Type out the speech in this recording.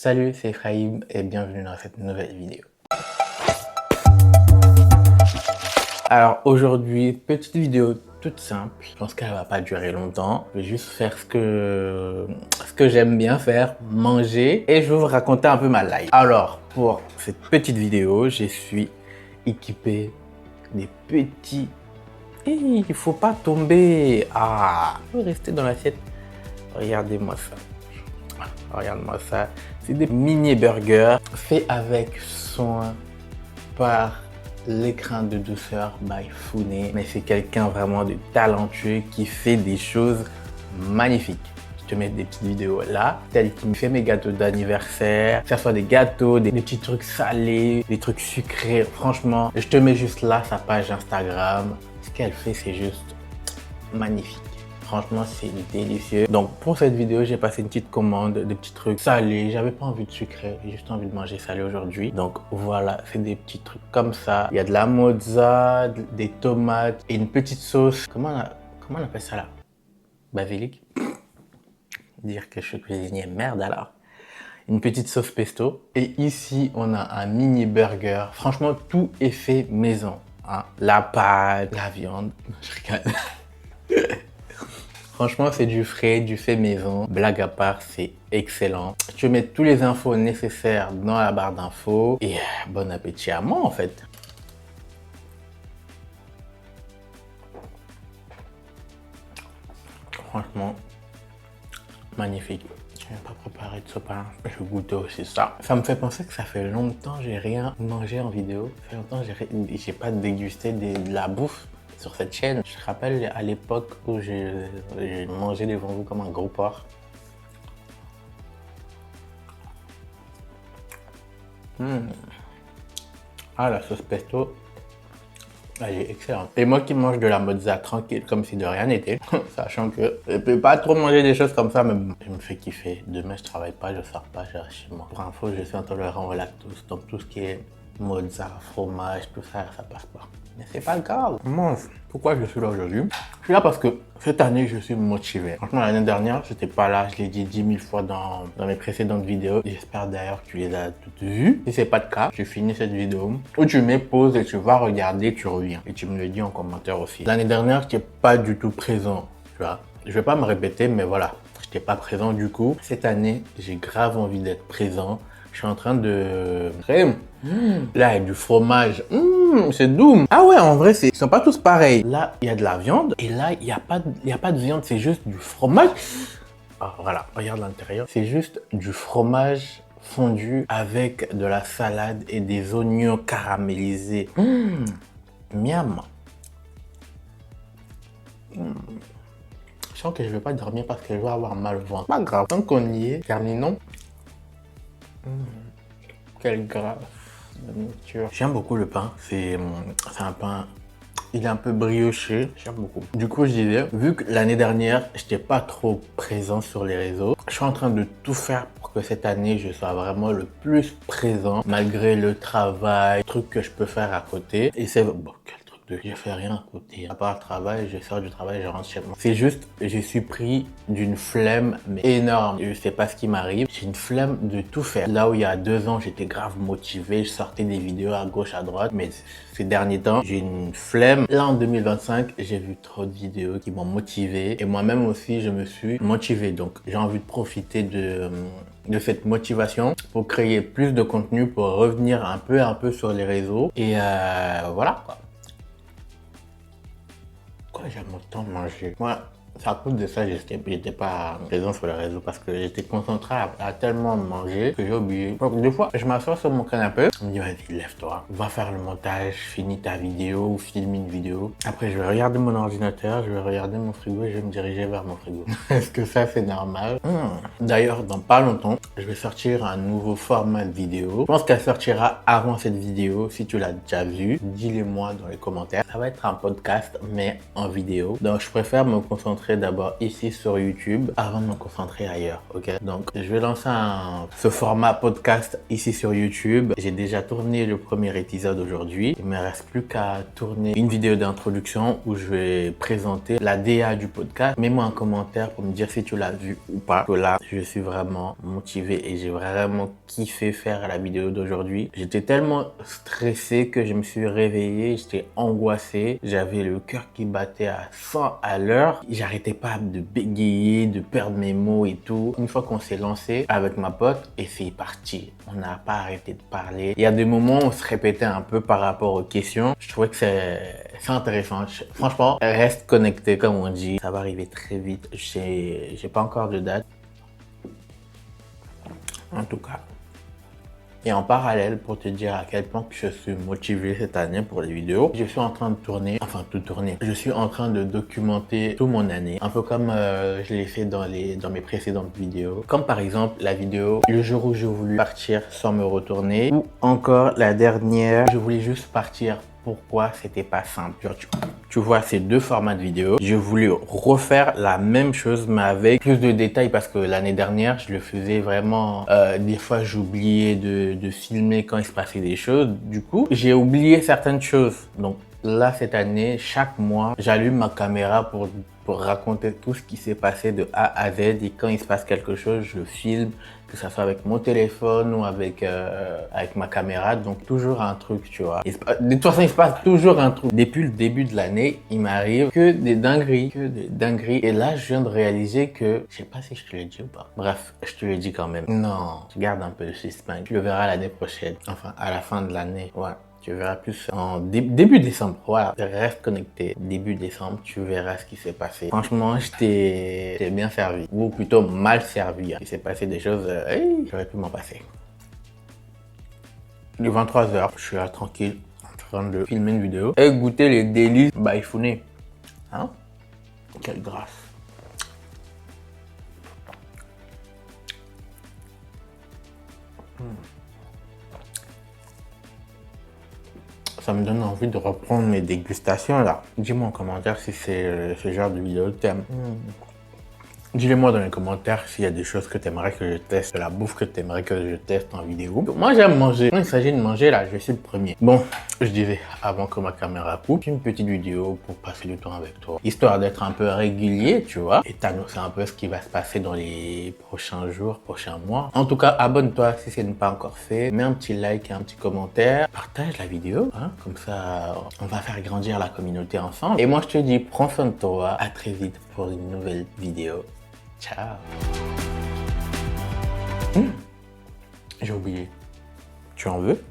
Salut, c'est Ephraim et bienvenue dans cette nouvelle vidéo. Alors aujourd'hui, petite vidéo toute simple. Je pense qu'elle va pas durer longtemps. Je vais juste faire ce que j'aime bien faire, manger. Et je vais vous raconter un peu ma life. Alors, pour cette petite vidéo, je suis équipé des petits... Il faut pas tomber. Il faut rester dans l'assiette. Regardez-moi ça. Regarde-moi ça. C'est des mini burgers faits avec soin par l'écran de douceur by Founé. Mais c'est quelqu'un vraiment de talentueux qui fait des choses magnifiques. Je te mets des petites vidéos là, tel qu'il me fait mes gâteaux d'anniversaire, que ce soit des gâteaux, des petits trucs salés, des trucs sucrés. Franchement, je te mets juste là sa page Instagram. Ce qu'elle fait, c'est juste magnifique. Franchement, c'est délicieux. Donc, pour cette vidéo, j'ai passé une petite commande de petits trucs salés. J'avais pas envie de sucré, j'ai juste envie de manger salé aujourd'hui. Donc, voilà, c'est des petits trucs comme ça. Il y a de la mozza, des tomates et une petite sauce. Comment on appelle ça là? Basilic? Dire que je suis cuisinier, merde alors. Une petite sauce pesto. Et ici, on a un mini burger. Franchement, tout est fait maison. Hein. La pâte, la viande. Je regarde. Franchement, c'est du frais, du fait maison. Blague à part, c'est excellent. Je vais mettre tous les infos nécessaires dans la barre d'infos. Et bon appétit à moi, en fait. Franchement, magnifique. Je n'ai pas préparé de sopalin. Je vais goûter aussi ça. Ça me fait penser que ça fait longtemps que j'ai rien mangé en vidéo. Ça fait longtemps que j'ai pas dégusté de la bouffe sur cette chaîne. Je me rappelle à l'époque où j'ai mangé devant vous comme un gros porc. Ah, la sauce pesto, elle est excellente. Et moi qui mange de la mozza tranquille, comme si de rien n'était, sachant que je peux pas trop manger des choses comme ça, mais je me fais kiffer. Demain, je travaille pas, je sors pas, je reste chez moi. Pour info, je suis intolérant au lactose, donc tout ce qui est mozza, fromage, tout ça, ça passe pas. Mais c'est pas grave, on mange. Pourquoi je suis là aujourd'hui? Je suis là parce que cette année, je suis motivé. Franchement, l'année dernière, j'étais pas là. Je l'ai dit 10 000 fois dans mes précédentes vidéos. J'espère d'ailleurs que tu les as toutes vues. Si c'est pas le cas, tu finis cette vidéo où tu mets pause et tu vas regarder, tu reviens. Et tu me le dis en commentaire aussi. L'année dernière, je n'étais pas du tout présent, tu vois. Je vais pas me répéter, mais voilà. Je n'étais pas présent du coup. Cette année, j'ai grave envie d'être présent. Je suis en train de... Là, il y a du fromage. C'est doux. Ah ouais, en vrai, ils sont pas tous pareils. Là, il y a de la viande. Et là, il n'y a pas de viande. C'est juste du fromage. Ah, voilà, regarde l'intérieur. C'est juste du fromage fondu avec de la salade et des oignons caramélisés. Miam. Je sens que je vais pas dormir parce que je vais avoir mal au ventre. Pas grave. Tant qu'on y est, terminons. Quelle grâce de nourriture. J'aime beaucoup le pain. C'est un pain, il est un peu brioché. J'aime beaucoup. Du coup, je disais, vu que l'année dernière, je n'étais pas trop présent sur les réseaux, je suis en train de tout faire pour que cette année, je sois vraiment le plus présent, malgré le travail, trucs que je peux faire à côté. Et c'est... Bon, je fais rien à côté. À part le travail, je sors du travail, je rentre chez moi. C'est juste, je suis pris d'une flemme mais énorme. Je sais pas ce qui m'arrive. J'ai une flemme de tout faire. Là où il y a 2 ans, j'étais grave motivé. Je sortais des vidéos à gauche, à droite. Mais ces derniers temps, j'ai une flemme. Là, en 2025, j'ai vu trop de vidéos qui m'ont motivé. Et moi-même aussi, je me suis motivé. Donc, j'ai envie de profiter de cette motivation pour créer plus de contenu, pour revenir un peu sur les réseaux. Et voilà, quoi. J'aime autant manger. Moi, c'est à cause de ça, j'étais pas présent sur les réseaux parce que j'étais concentré à tellement manger que j'ai oublié. Donc, des fois, je m'assois sur mon canapé, on me dit, vas-y, lève-toi, va faire le montage, finis ta vidéo ou filme une vidéo. Après, je vais regarder mon ordinateur, je vais regarder mon frigo et je vais me diriger vers mon frigo. Est-ce que ça, c'est normal? D'ailleurs, dans pas longtemps, je vais sortir un nouveau format de vidéo. Je pense qu'elle sortira avant cette vidéo. Si tu l'as déjà vue, dis-le moi dans les commentaires. Ça va être un podcast, mais en vidéo. Donc, je préfère me concentrer concentrer d'abord ici sur YouTube avant de me concentrer ailleurs, ok? Donc, je vais lancer ce format podcast ici sur YouTube. J'ai déjà tourné le premier épisode aujourd'hui. Il me reste plus qu'à tourner une vidéo d'introduction où je vais présenter la DA du podcast. Mets-moi un commentaire pour me dire si tu l'as vu ou pas. Que là, je suis vraiment motivé et j'ai vraiment kiffé faire la vidéo d'aujourd'hui. J'étais tellement stressé que je me suis réveillé, j'étais angoissé. J'avais le cœur qui battait à 100 à l'heure. J'arrêtais pas de bégayer, de perdre mes mots et tout. Une fois qu'on s'est lancé avec ma pote, et c'est parti. On n'a pas arrêté de parler. Il y a des moments où on se répétait un peu par rapport aux questions. Je trouvais que c'est intéressant. Franchement, reste connecté comme on dit. Ça va arriver très vite. J'ai pas encore de date. En tout cas. Et en parallèle, pour te dire à quel point que je suis motivé cette année pour les vidéos, je suis en train de tourner, enfin tout tourner. Je suis en train de documenter toute mon année, un peu comme je l'ai fait dans mes précédentes vidéos. Comme par exemple la vidéo le jour où j'ai voulu partir sans me retourner, ou encore la dernière, je voulais juste partir. Pourquoi c'était pas simple? Genre, tu vois ces deux formats de vidéo. J'ai voulu refaire la même chose mais avec plus de détails parce que l'année dernière, je le faisais vraiment... des fois, j'oubliais de filmer quand il se passait des choses. Du coup, j'ai oublié certaines choses. Donc là, cette année, chaque mois, j'allume ma caméra pour raconter tout ce qui s'est passé de A à Z. Et quand il se passe quelque chose, je filme, que ça soit avec mon téléphone ou avec ma caméra. Donc toujours un truc, tu vois. De toute façon, il se passe toujours un truc. Depuis le début de l'année, il m'arrive que des dingueries, Et là, je viens de réaliser que, je sais pas si je te l'ai dit ou pas. Bref, je te le dis quand même. Non, je garde un peu le suspense. Tu le verras l'année prochaine. Enfin, à la fin de l'année. Ouais. Tu verras plus en début décembre. Voilà, reste connecté. Début décembre, tu verras ce qui s'est passé. Franchement, je t'ai bien servi. Ou plutôt mal servi. Il s'est passé des choses, j'aurais pu m'en passer. Il est 23h, je suis là tranquille, en train de filmer une vidéo et goûter les délices Baïfouné. Hein? Quelle grâce. Ça me donne envie de reprendre mes dégustations là. Dis-moi en commentaire si c'est ce genre de vidéo que t'aimes. Dis-le-moi dans les commentaires s'il y a des choses que tu aimerais que je teste, de la bouffe que tu aimerais que je teste en vidéo. Moi, j'aime manger. Quand il s'agit de manger, là, je suis le premier. Bon, je disais, avant que ma caméra coupe, une petite vidéo pour passer du temps avec toi. Histoire d'être un peu régulier, tu vois, et t'annoncer un peu ce qui va se passer dans les prochains jours, prochains mois. En tout cas, abonne-toi si ce n'est pas encore fait. Mets un petit like et un petit commentaire. Partage la vidéo, hein, comme ça, on va faire grandir la communauté ensemble. Et moi, je te dis, prends soin de toi. À très vite pour une nouvelle vidéo. Ciao. J'ai oublié. Tu en veux?